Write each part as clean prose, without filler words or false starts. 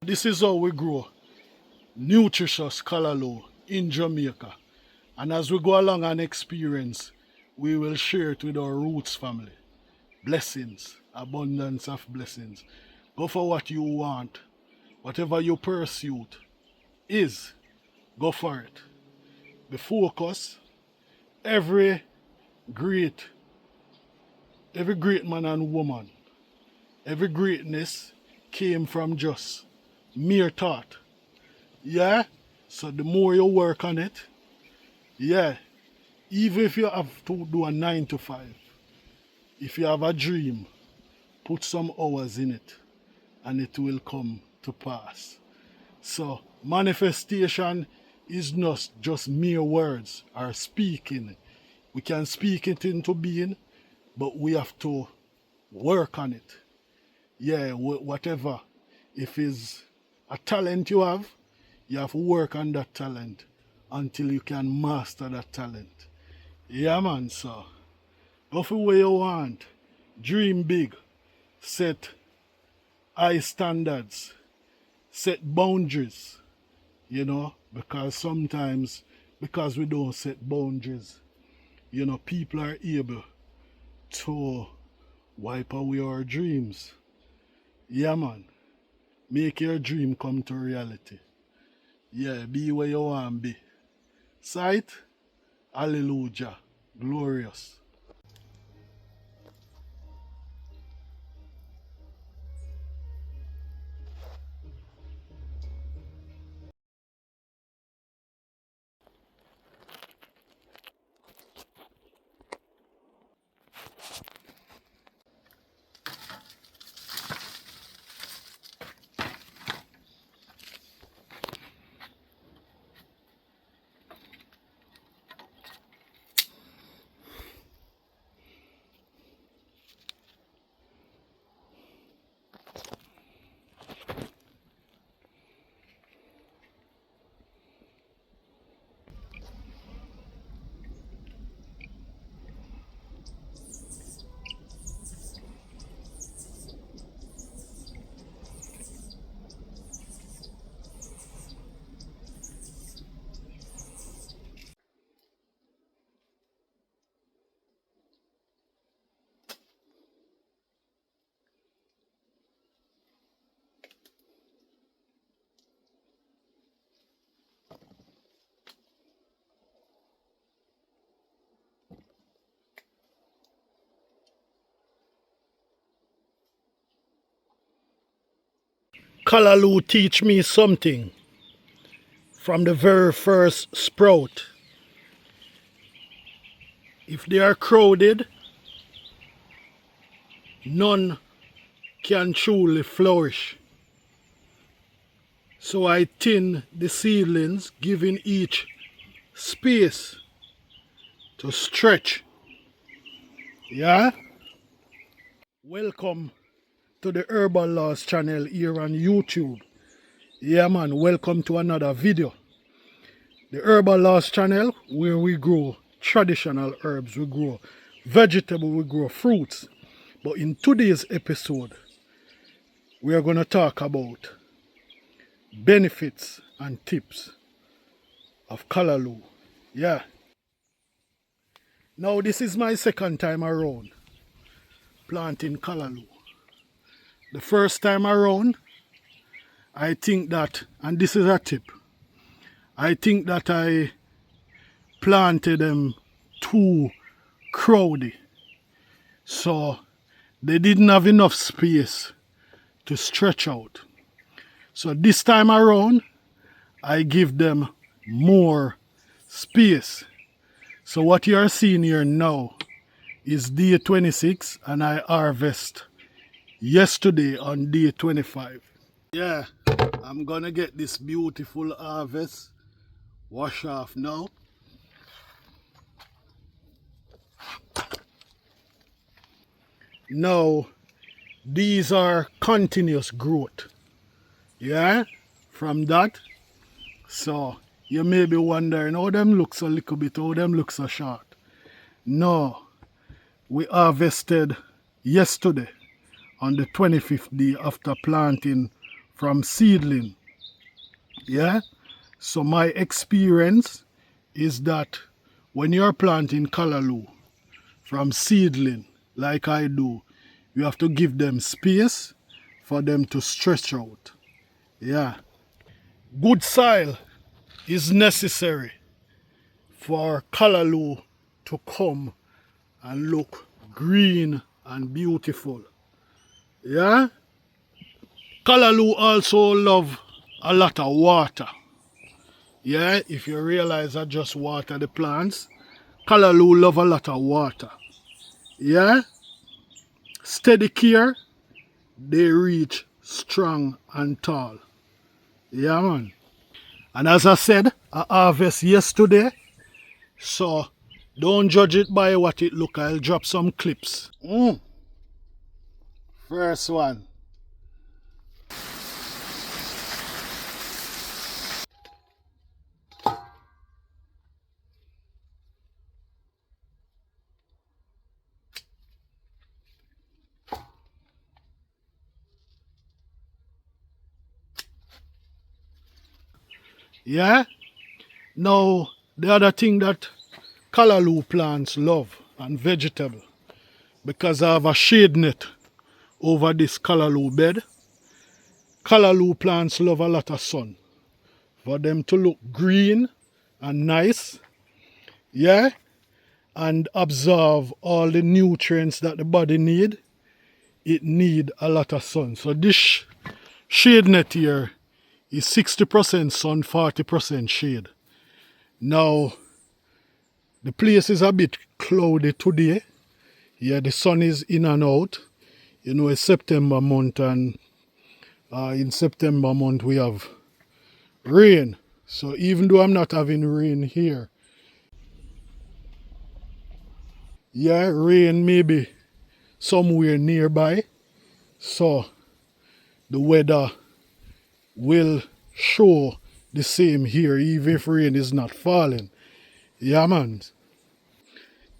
This is how we grow Nutritious Callaloo in Jamaica. And as we go along and experience, we will share it with our roots family. Blessings, abundance of blessings. Go for what you want. Whatever your pursuit is, go for it. Be focused. Every great man and woman, every greatness came from just mere thought. Yeah? So the more you work on it, yeah, even if you have to do a 9 to 5, if you have a dream, put some hours in it and it will come to pass. So manifestation is not just mere words or speaking. We can speak it into being, but we have to work on it. Yeah, whatever. If it's a talent you have to work on that talent until you can master that talent. Yeah, man, so go for where you want. Dream big. Set high standards. Set boundaries. You know, because sometimes, because we don't set boundaries, you know, people are able to wipe away our dreams. Yeah, man. Make your dream come to reality. Yeah, be where you want to be. Sight? Hallelujah. Glorious. Callaloo teach me something from the very first sprout. If they are crowded, none can truly flourish. So I thin the seedlings, giving each space to stretch. Yeah? Welcome to the Herbalawes channel here on YouTube. Yeah, man, welcome to another video. The Herbalawes channel where we grow traditional herbs, we grow vegetables, we grow fruits. But in today's episode, we are going to talk about benefits and tips of callaloo. Yeah. Now this is my second time around planting callaloo. The first time around, I think that, and this is a tip, I think that I planted them too crowdy. So they didn't have enough space to stretch out. So this time around, I give them more space. So what you are seeing here now is day 26 and I harvest yesterday on day 25. Yeah, I'm gonna get this beautiful harvest wash off now. Now, these are continuous growth. Yeah, from that. So, you may be wondering how them looks a little bit, how them looks so short. No, we harvested yesterday on the 25th day after planting from seedling. Yeah. So my experience is that when you're planting callaloo from seedling, like I do, you have to give them space for them to stretch out. Yeah. Good soil is necessary for callaloo to come and look green and beautiful. Yeah. Callaloo also love a lot of water. Yeah, if you realize I just water the plants, callaloo love a lot of water. Yeah, steady care, they reach strong and tall. Yeah, man. And as I said, I harvest yesterday, so don't judge it by what it look. I'll drop some clips. First one. Yeah. Now, the other thing that callaloo plants love and vegetable, because I have a shade net over this callaloo bed. Callaloo plants love a lot of sun. For them to look green and nice, yeah, and absorb all the nutrients that the body need, it need a lot of sun. So this shade net here is 60% sun, 40% shade. Now, the place is a bit cloudy today. Yeah, the sun is in and out. You know, it's September month, and in September month we have rain. So even though I'm not having rain here, yeah, rain maybe somewhere nearby. So the weather will show the same here, even if rain is not falling. Yeah, man.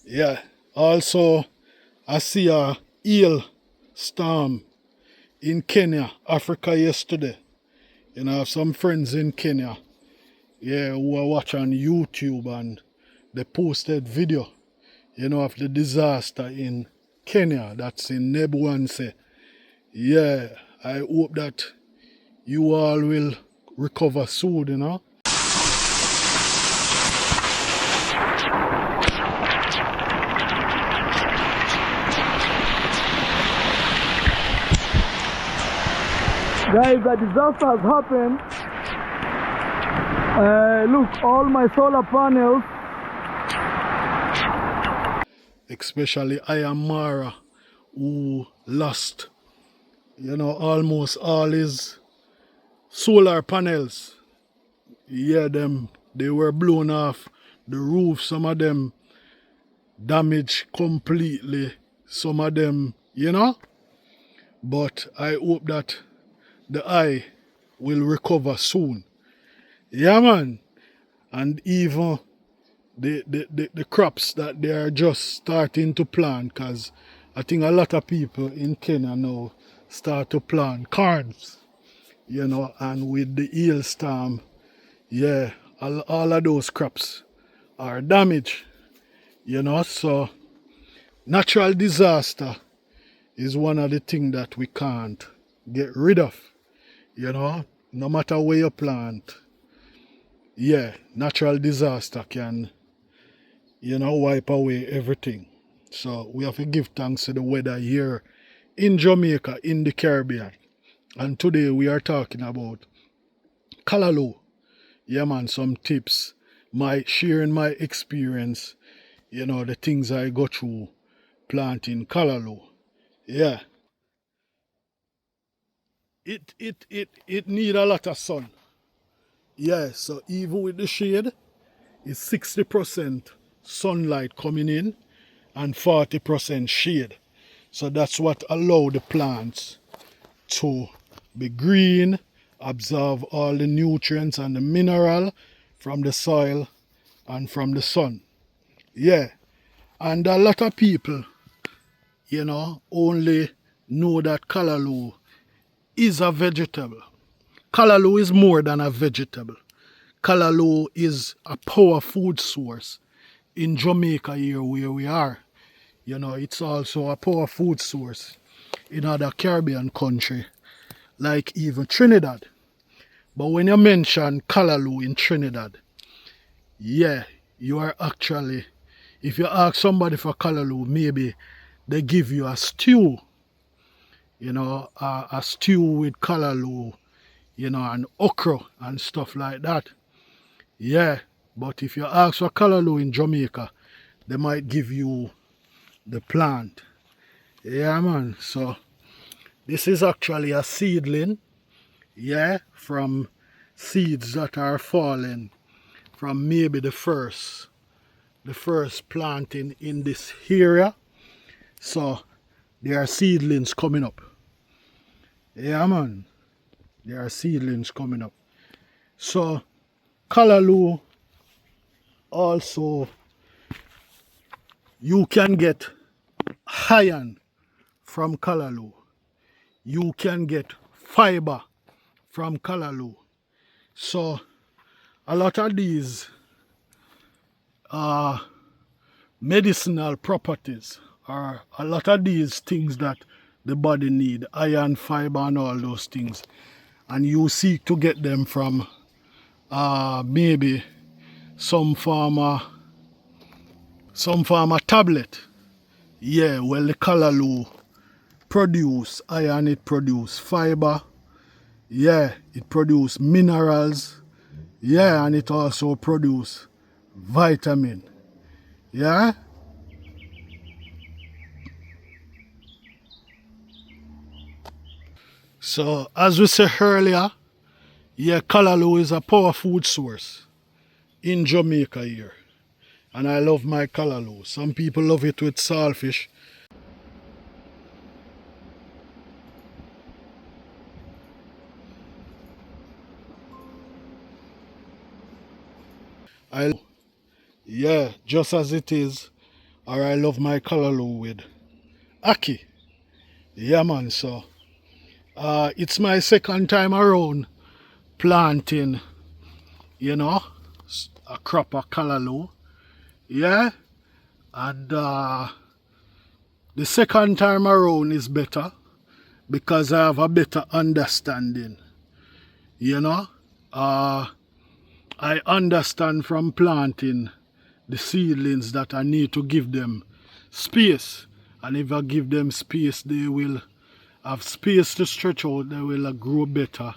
Yeah. Also, I see a eel storm in Kenya, Africa yesterday. You know, I have some friends in Kenya, yeah, who are watching YouTube, and they posted video, you know, of the disaster in Kenya, that's in Nebuanse. Yeah, I hope that you all will recover soon, you know. Guys, a disaster has happened. Look, all my solar panels, especially Ayamara, who lost, you know, almost all his solar panels. Yeah, they were blown off the roof. Some of them damaged completely. Some of them, you know. But I hope that the eye will recover soon. Yeah, man. And even the crops that they are just starting to plant, because I think a lot of people in Kenya now start to plant corns, you know, and with the hailstorm, yeah, all of those crops are damaged, you know. So natural disaster is one of the things that we can't get rid of, you know, no matter where you plant. Yeah, natural disaster can, you know, wipe away everything. So we have to give thanks to the weather here in Jamaica, in the Caribbean. And today we are talking about callaloo. Yeah, man, some tips, sharing my experience, you know, the things I go through planting callaloo. Yeah. It need a lot of sun. Yeah, so even with the shade, it's 60% sunlight coming in and 40% shade. So that's what allow the plants to be green, absorb all the nutrients and the mineral from the soil and from the sun. Yeah. And a lot of people, you know, only know that callaloo is a vegetable. callaloo is more than a vegetable. Callaloo is a power food source in Jamaica here where we are. You know, it's also a power food source in other Caribbean country, like even Trinidad. But when you mention callaloo in Trinidad, yeah, you are actually, if you ask somebody for callaloo, maybe they give you a stew, you know, a stew with callaloo, you know, and okra and stuff like that. Yeah, but if you ask for callaloo in Jamaica, they might give you the plant. Yeah, man. So this is actually a seedling, yeah, from seeds that are falling from maybe the first planting in this area. So there are seedlings coming up. Yeah, man. There are seedlings coming up. So callaloo also, you can get iron from callaloo. You can get fiber from callaloo. So a lot of these medicinal properties, or a lot of these things that the body need, iron, fiber and all those things, and you seek to get them from maybe some farmer tablet. Yeah, well, the callaloo produce iron, it produce fiber, yeah, it produce minerals, yeah, and it also produce vitamin. Yeah. So as we said earlier, yeah, callaloo is a power food source in Jamaica here. And I love my callaloo. Some people love it with saltfish. Yeah, just as it is. Or I love my callaloo with ackee. Yeah, man. So it's my second time around planting, you know, a crop of callaloo. Yeah. And the second time around is better because I have a better understanding. You know, I understand from planting the seedlings that I need to give them space. And if I give them space, they will have space to stretch out, they will grow better,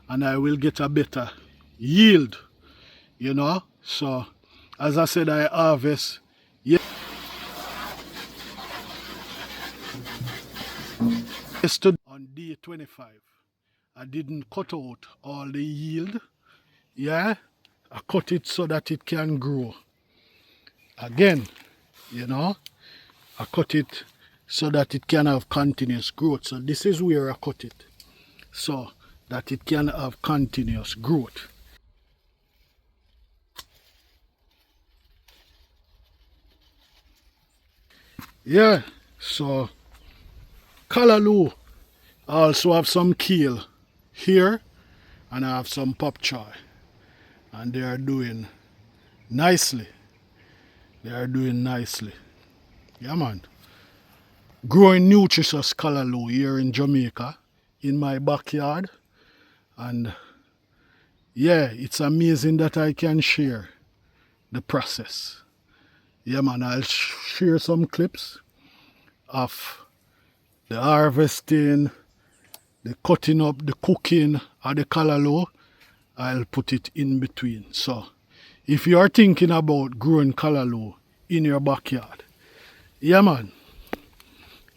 and I will get a better yield, you know. So, as I said, I harvest. Yesterday on day 25, I didn't cut out all the yield. Yeah, I cut it so that it can grow again, you know. I cut it so that it can have continuous growth. So this is where I cut it, so that it can have continuous growth. Yeah, so callaloo, I also have some kale here, and I have some pop choy, and they are doing nicely. They are doing nicely. Yeah, man. Growing nutritious callaloo here in Jamaica, in my backyard, and yeah, it's amazing that I can share the process. Yeah, man, I'll share some clips of the harvesting, the cutting up, the cooking of the callaloo. I'll put it in between. So if you are thinking about growing callaloo in your backyard, yeah, man,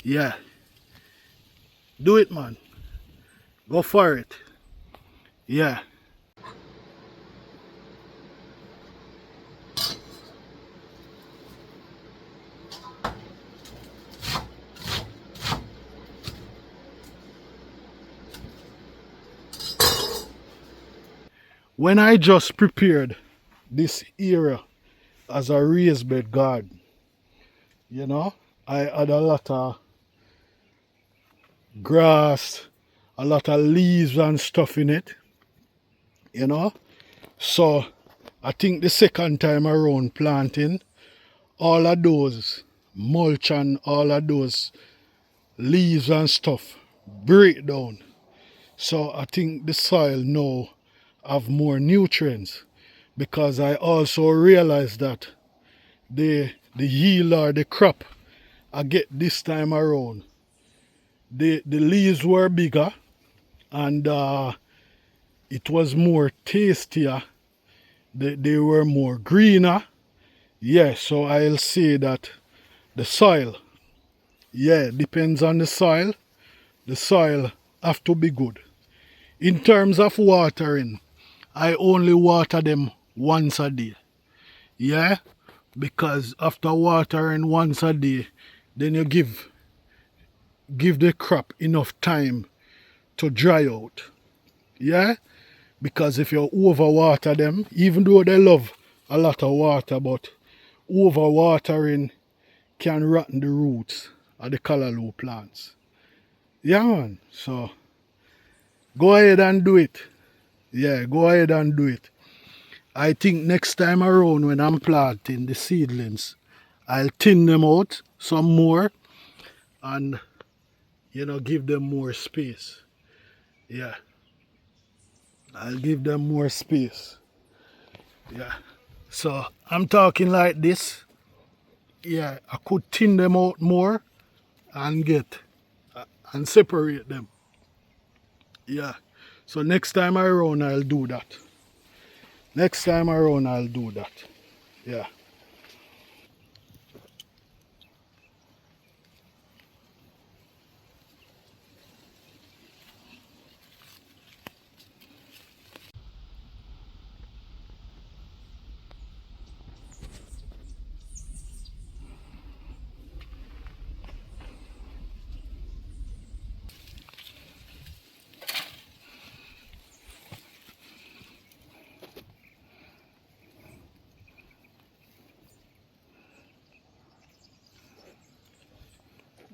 yeah, do it, man. Go for it. Yeah. When I just prepared this area as a raised bed garden, you know, I had a lot of grass, a lot of leaves and stuff in it. you know. So I think the second time around planting, all of those mulch and all of those leaves and stuff break down. So I think the soil now have more nutrients, because I also realized that the yield or the crop I get this time around, the leaves were bigger, and it was more tastier. They were more greener. Yeah, so I'll say that the soil, yeah, depends on the soil. The soil have to be good. In terms of watering, I only water them once a day. Yeah, because after watering once a day, then you give the crop enough time to dry out. Yeah, because if you overwater them, even though they love a lot of water, but overwatering can rotten the roots of the callaloo plants. Yeah, man. So go ahead and do it. Yeah, go ahead and do it. I think next time around when I'm planting the seedlings, I'll thin them out some more and, give them more space. Yeah, I'll give them more space. Yeah. So I'm talking like this. Yeah, I could thin them out more and and separate them. Yeah. So next time around I'll do that. Next time around I'll do that. Yeah.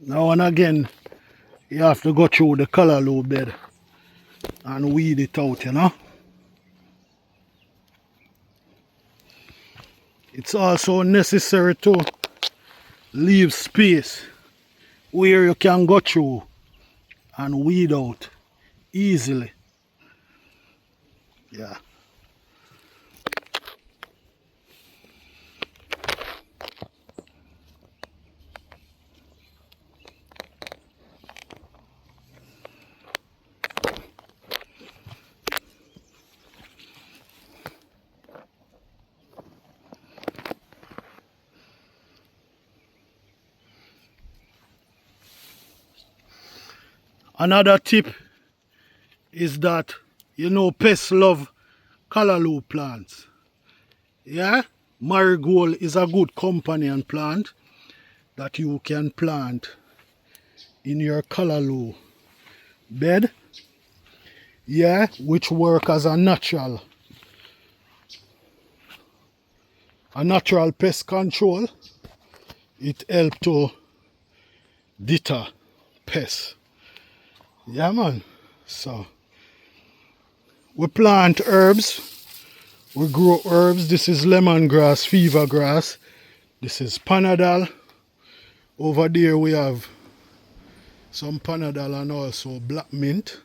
Now and again you have to go through the callaloo bed and weed it out. It's also necessary to leave space where you can go through and weed out easily. Yeah. Another tip is that pests love callaloo plants. Yeah, marigold is a good companion plant that you can plant in your callaloo bed. Yeah, which work as a natural pest control. It helps to deter pests. Yeah, man. So we plant herbs. We grow herbs. This is lemongrass, fever grass. This is panadol. Over there we have some panadol and also black mint.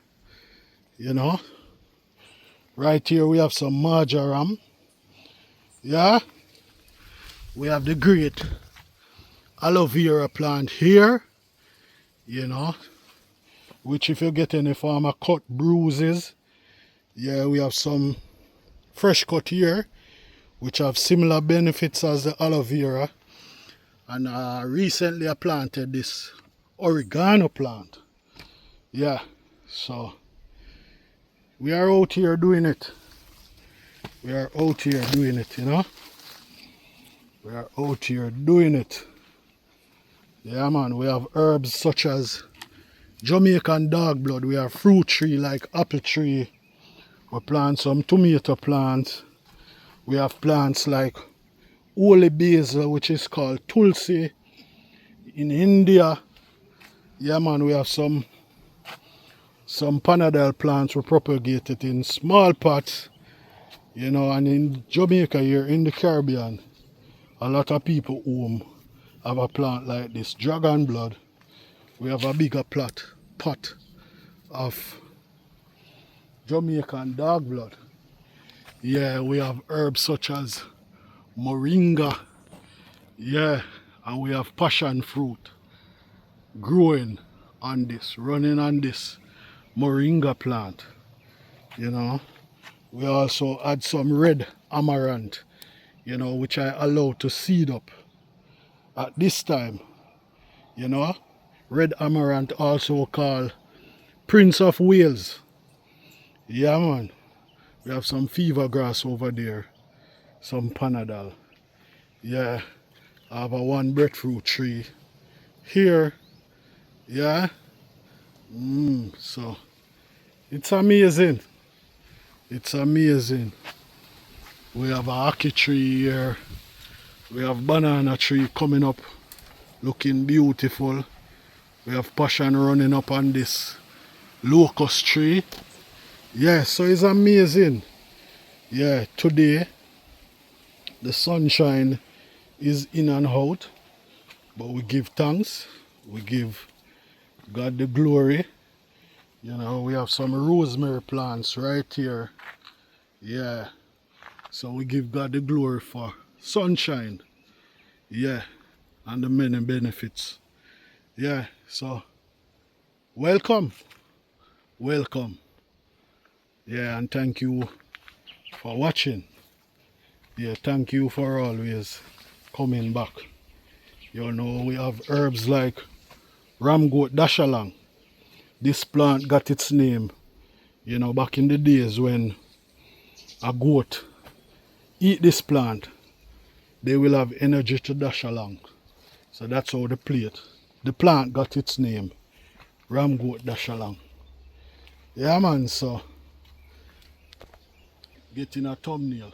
Right here we have some marjoram. Yeah. We have the great aloe vera plant here. Which if you get any form of cut, bruises, yeah, we have some fresh cut here, which have similar benefits as the aloe vera. And recently I planted this oregano plant. Yeah, so we are out here doing it. We are out here doing it. We are out here doing it. Yeah, man, we have herbs such as Jamaican dog blood. We have fruit tree like apple tree. We plant some tomato plants. We have plants like holy basil, which is called tulsi in India. Yeah, man, we have some panadol plants. We propagate it in small pots You know, and in Jamaica here, in the Caribbean, a lot of people home have a plant like this. Dragon blood. We have a bigger pot of Jamaican dog blood. Yeah, we have herbs such as moringa. Yeah, and we have passion fruit growing on this, running on this moringa plant. You know, we also add some red amaranth, you know, which I allow to seed up at this time. You know, red amaranth also called Prince of Wales. Yeah, man. We have some fever grass over there, some panadol. Yeah, I have a one breadfruit tree here. Yeah. So it's amazing. It's amazing. We have a ackee tree here. We have banana tree coming up, looking beautiful. We have passion running up on this locust tree. Yeah, so it's amazing. Yeah, today the sunshine is in and out, but we give thanks. We give God the glory. You know, we have some rosemary plants right here. Yeah, so we give God the glory for sunshine. Yeah, and the many benefits. Yeah, so welcome. Welcome. Yeah, and thank you for watching. Yeah, thank you for always coming back. You know, we have herbs like ramgoat dashalang. This plant got its name, you know, back in the days when a goat eat this plant, they will have energy to dash along. So that's how the plant got its name, ramgoat dashalang. Yeah, man, so getting a thumbnail.